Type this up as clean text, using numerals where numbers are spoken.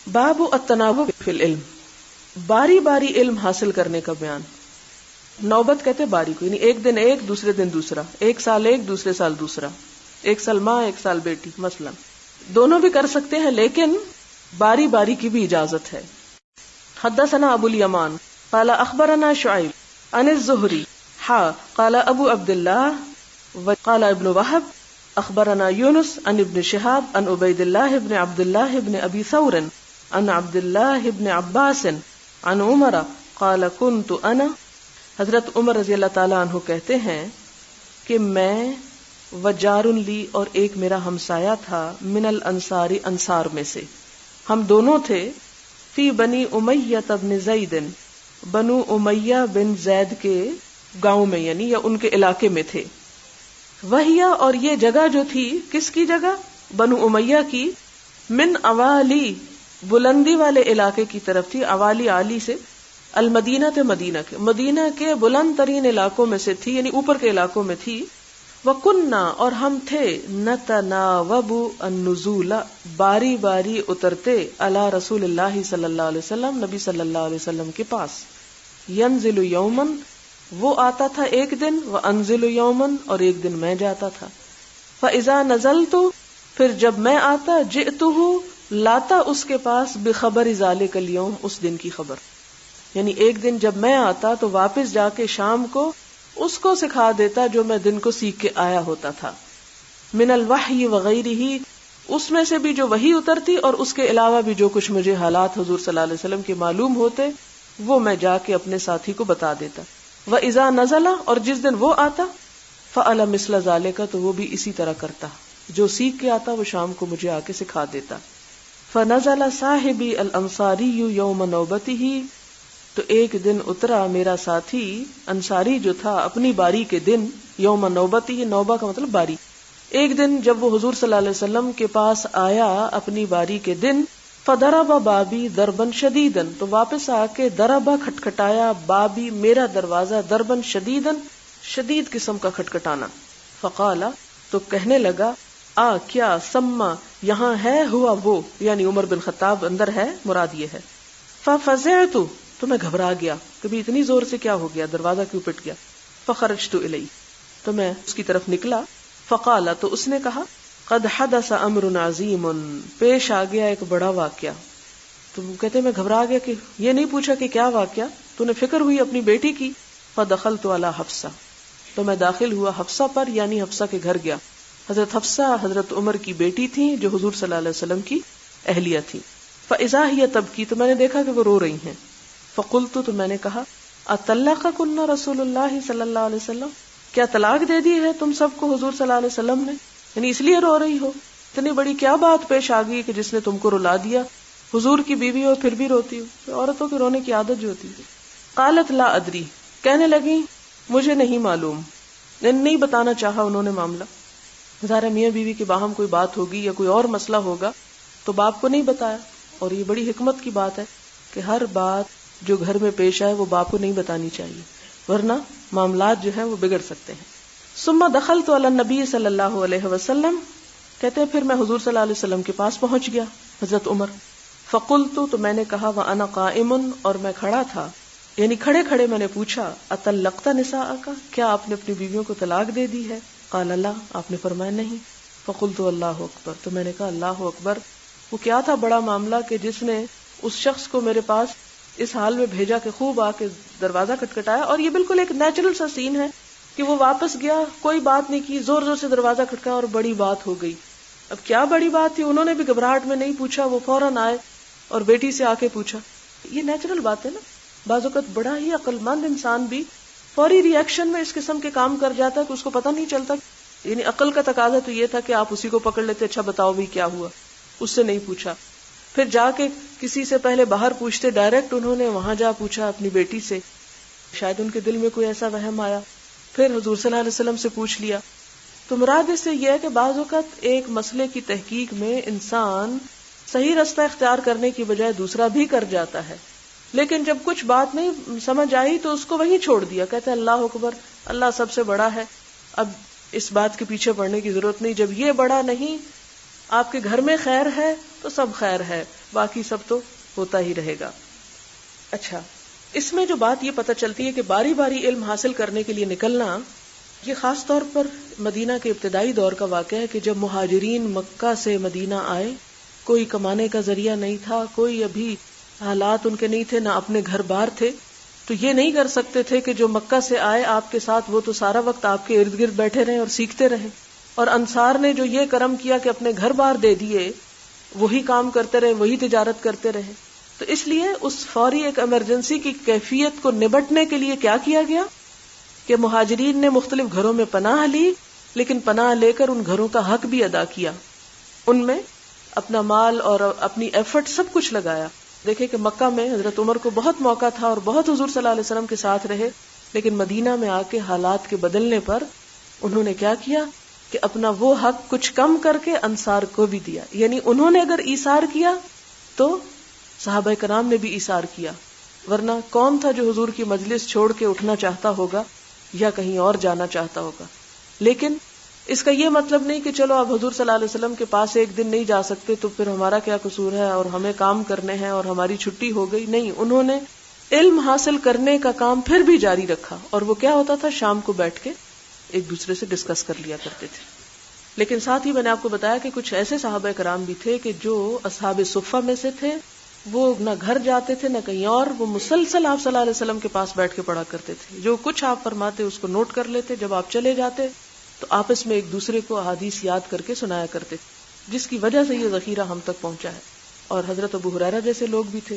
باب التناوب فی العلم، باری باری علم حاصل کرنے کا بیان. نوبت کہتے باری کو، یعنی ایک دن ایک، دوسرے دن دوسرا، ایک سال ایک، دوسرے سال دوسرا، ایک سال ماں ایک سال بیٹی مثلا. دونوں بھی کر سکتے ہیں لیکن باری باری کی بھی اجازت ہے. حدثنا ابو الیمان قال اخبرنا شعیب عن الزہری قال ابو عبد اللہ وقال ابن وهب اخبرنا یونس عن ابن شہاب عن عبید اللہ بن عبد اللہ بن ابی ثور عن عبد اللہ بن عباس عن عمر قال كنت انا. حضرت عمر رضی اللہ تعالیٰ عنہ کہتے ہیں کہ میں وجار لی اور ایک میرا ہمسایہ تھا، من الانصار انصار میں سے، ہم دونوں تھے، فی بنی امیہ بن زید، بنو امیہ بن زید کے گاؤں میں یعنی یا ان کے علاقے میں تھے. وہیا اور یہ جگہ جو تھی، کس کی جگہ؟ بنو امیہ کی، من اوالی بلندی والے علاقے کی طرف تھی. اوالی عالی سے، المدینہ تے مدینہ کے، مدینہ کے بلند ترین علاقوں میں سے تھی، یعنی اوپر کے علاقوں میں تھی. وَكُنَّا اور ہم تھے، نَتَنَاوَبُ النُّزُولَ باری باری اترتے، علی رسول اللہ صلی اللہ علیہ وسلم نبی صلی اللہ علیہ وسلم کے پاس. يَنزِلُ يَوْمًا وہ آتا تھا ایک دن، وَأَنزِلُ يَوْمًا اور ایک دن میں جاتا تھا. فَإِذَا نَزَلْتُ پھر جب میں آتا، جِئْتُهُ لاتا اس کے پاس، بخبر ذالک اليوم اس دن کی خبر. یعنی ایک دن جب میں آتا تو واپس جا کے شام کو اس کو سکھا دیتا جو میں دن کو سیکھ کے آیا ہوتا تھا. من الوحی وغیرہ اس میں سے بھی جو وحی اترتی اور اس کے علاوہ بھی جو کچھ مجھے حالات حضور صلی اللہ علیہ وسلم کے معلوم ہوتے وہ میں جا کے اپنے ساتھی کو بتا دیتا. وَإِذَا نَزَلَ اور جس دن وہ آتا، فَعَلَ مِثْلَ ذَلِكَ تو وہ بھی اسی طرح کرتا، جو سیکھ کے آتا وہ شام کو مجھے آ کے سکھا دیتا. فَنَزَلَ صَاحِبِي الْأَنصَارِيُّ يَوْمَ نَوْبَتِهِ تو ایک دن اترا میرا ساتھی انصاری جو تھا اپنی باری کے دن. یوم نوبتی، نوبہ کا مطلب باری. ایک دن جب وہ حضور صلی اللہ علیہ وسلم کے پاس آیا اپنی باری کے دن، فضرب بابی ضربا شدیدا تو واپس آ کے ضربا کھٹکھٹایا، بابی میرا دروازہ، ضربا شدیدا شدید قسم کا کھٹکھٹانا. فقال تو کہنے لگا، کیا سما یہاں ہے ہوا وہ، یعنی عمر بن خطاب اندر ہے، مراد یہ ہے. ففزعت تو میں گھبرا گیا، کبھی اتنی زور سے کیا ہو گیا، دروازہ کیوں پٹ گیا. فخرجت الیہ تو میں اس کی طرف نکلا. فقال تو اس نے کہا، قد حدث امر عظیم پیش آ گیا ایک بڑا واقعہ. تو کہتے میں گھبرا گیا کہ یہ نہیں پوچھا کہ کیا واقعہ، تو نے فکر ہوئی اپنی بیٹی کی. فدخلت علی حفصہ تو میں داخل ہوا حفصہ پر، یعنی حفصہ کے گھر گیا. حضرت حفصہ حضرت عمر کی بیٹی تھی جو حضور صلی اللہ علیہ وسلم کی اہلیہ تھی. فاذا ہی تبکی تو میں نے دیکھا کہ وہ رو رہی ہیں. فقلت تو میں نے کہا، اطلقکن رسول اللہ صلی اللہ علیہ وسلم کیا طلاق دے دی ہے تم سب کو حضور صلی اللہ علیہ وسلم نے، یعنی اس لیے رو رہی ہو، اتنی بڑی کیا بات پیش آ گئی کہ جس نے تم کو رلا دیا، حضور کی بیوی ہو پھر بھی روتی ہو. عورتوں کے رونے کی عادت جو ہوتی ہے. قالت لا ادری کہنے لگی مجھے نہیں معلوم، نہیں بتانا چاہا انہوں نے معاملہ. ظاہر میاں بیوی کے باہم کوئی بات ہوگی یا کوئی اور مسئلہ ہوگا تو باپ کو نہیں بتایا. اور یہ بڑی حکمت کی بات ہے کہ ہر بات جو گھر میں پیش آئے وہ باپ کو نہیں بتانی چاہیے، ورنہ معاملات جو ہیں وہ بگڑ سکتے ہیں. ثم دخلت علی النبی صلی اللہ علیہ وسلم کہتے ہیں پھر میں حضور صلی اللہ علیہ وسلم کے پاس پہنچ گیا حضرت عمر. فقلت تو میں نے کہا، وانا قائم اور میں کھڑا تھا، یعنی کھڑے کھڑے میں نے پوچھا، اطلقت نساءک کیا آپ نے اپنی بیویوں کو طلاق دے دی ہے؟ قال لا آپ نے فرمایا نہیں. فقلت اللہ اکبر تو میں نے کہا اللہ اکبر. وہ کیا تھا بڑا معاملہ کہ جس نے اس شخص کو میرے پاس اس حال میں بھیجا کہ خوب آ کے دروازہ کھٹکھٹایا. اور یہ بالکل ایک نیچرل سا سین ہے کہ وہ واپس گیا، کوئی بات نہیں کی، زور زور سے دروازہ کھٹکا اور بڑی بات ہو گئی. اب کیا بڑی بات تھی، انہوں نے بھی گھبراہٹ میں نہیں پوچھا، وہ فوراً آئے اور بیٹی سے آ کے پوچھا. یہ نیچرل بات ہے نا. بعض اوقات بڑا ہی عقل مند انسان بھی فوری ری ایکشن میں اس قسم کے کام کر جاتا ہے کہ اس کو پتہ نہیں چلتا. یعنی عقل کا تقاضا تو یہ تھا کہ آپ اسی کو پکڑ لیتے، اچھا بتاؤ بھی کیا ہوا، اس سے نہیں پوچھا. پھر جا کے کسی سے پہلے باہر پوچھتے، ڈائریکٹ انہوں نے وہاں جا پوچھا اپنی بیٹی سے. شاید ان کے دل میں کوئی ایسا وہم آیا، پھر حضور صلی اللہ علیہ وسلم سے پوچھ لیا. تو مراد اس سے یہ ہے کہ بعض اوقات ایک مسئلے کی تحقیق میں انسان صحیح راستہ اختیار کرنے کی بجائے دوسرا بھی کر جاتا ہے، لیکن جب کچھ بات نہیں سمجھ آئی تو اس کو وہیں چھوڑ دیا. کہتے ہیں اللہ اکبر، اللہ سب سے بڑا ہے، اب اس بات کے پیچھے پڑنے کی ضرورت نہیں. جب یہ بڑا نہیں آپ کے گھر میں خیر ہے تو سب خیر ہے، باقی سب تو ہوتا ہی رہے گا. اچھا، اس میں جو بات یہ پتہ چلتی ہے کہ باری باری علم حاصل کرنے کے لیے نکلنا، یہ خاص طور پر مدینہ کے ابتدائی دور کا واقعہ ہے کہ جب مہاجرین مکہ سے مدینہ آئے، کوئی کمانے کا ذریعہ نہیں تھا، کوئی ابھی حالات ان کے نہیں تھے، نہ اپنے گھر بار تھے، تو یہ نہیں کر سکتے تھے کہ جو مکہ سے آئے آپ کے ساتھ وہ تو سارا وقت آپ کے ارد گرد بیٹھے رہیں اور سیکھتے رہیں، اور انصار نے جو یہ کرم کیا کہ اپنے گھر بار دے دیے، وہی کام کرتے رہے، وہی تجارت کرتے رہے. تو اس لیے اس فوری ایک ایمرجنسی کی کیفیت کو نبٹنے کے لیے کیا کیا گیا کہ مہاجرین نے مختلف گھروں میں پناہ لی، لیکن پناہ لے کر ان گھروں کا حق بھی ادا کیا، ان میں اپنا مال اور اپنی ایفرٹ سب کچھ لگایا. دیکھیں کہ مکہ میں حضرت عمر کو بہت موقع تھا اور بہت حضور صلی اللہ علیہ وسلم کے ساتھ رہے، لیکن مدینہ میں آ کے حالات کے بدلنے پر انہوں نے کیا کیا کہ اپنا وہ حق کچھ کم کر کے انصار کو بھی دیا. یعنی انہوں نے اگر ایثار کیا تو صحابہ کرام نے بھی ایثار کیا، ورنہ کون تھا جو حضور کی مجلس چھوڑ کے اٹھنا چاہتا ہوگا یا کہیں اور جانا چاہتا ہوگا. لیکن اس کا یہ مطلب نہیں کہ چلو اب حضور صلی اللہ علیہ وسلم کے پاس ایک دن نہیں جا سکتے تو پھر ہمارا کیا قصور ہے اور ہمیں کام کرنے ہیں اور ہماری چھٹی ہو گئی. نہیں، انہوں نے علم حاصل کرنے کا کام پھر بھی جاری رکھا، اور وہ کیا ہوتا تھا، شام کو بیٹھ کے ایک دوسرے سے ڈسکس کر لیا کرتے تھے. لیکن ساتھ ہی میں نے آپ کو بتایا کہ کچھ ایسے صحابہ کرام بھی تھے کہ جو اصحاب صفہ میں سے تھے، وہ نہ گھر جاتے تھے نہ کہیں اور، وہ مسلسل آپ صلی اللہ علیہ وسلم کے پاس بیٹھ کے پڑھا کرتے تھے. جو کچھ آپ فرماتے اس کو نوٹ کر لیتے، جب آپ چلے جاتے تو آپس میں ایک دوسرے کو احادیث یاد کر کے سنایا کرتے، جس کی وجہ سے یہ ذخیرہ ہم تک پہنچا ہے. اور حضرت ابو ہریرہ جیسے لوگ بھی تھے.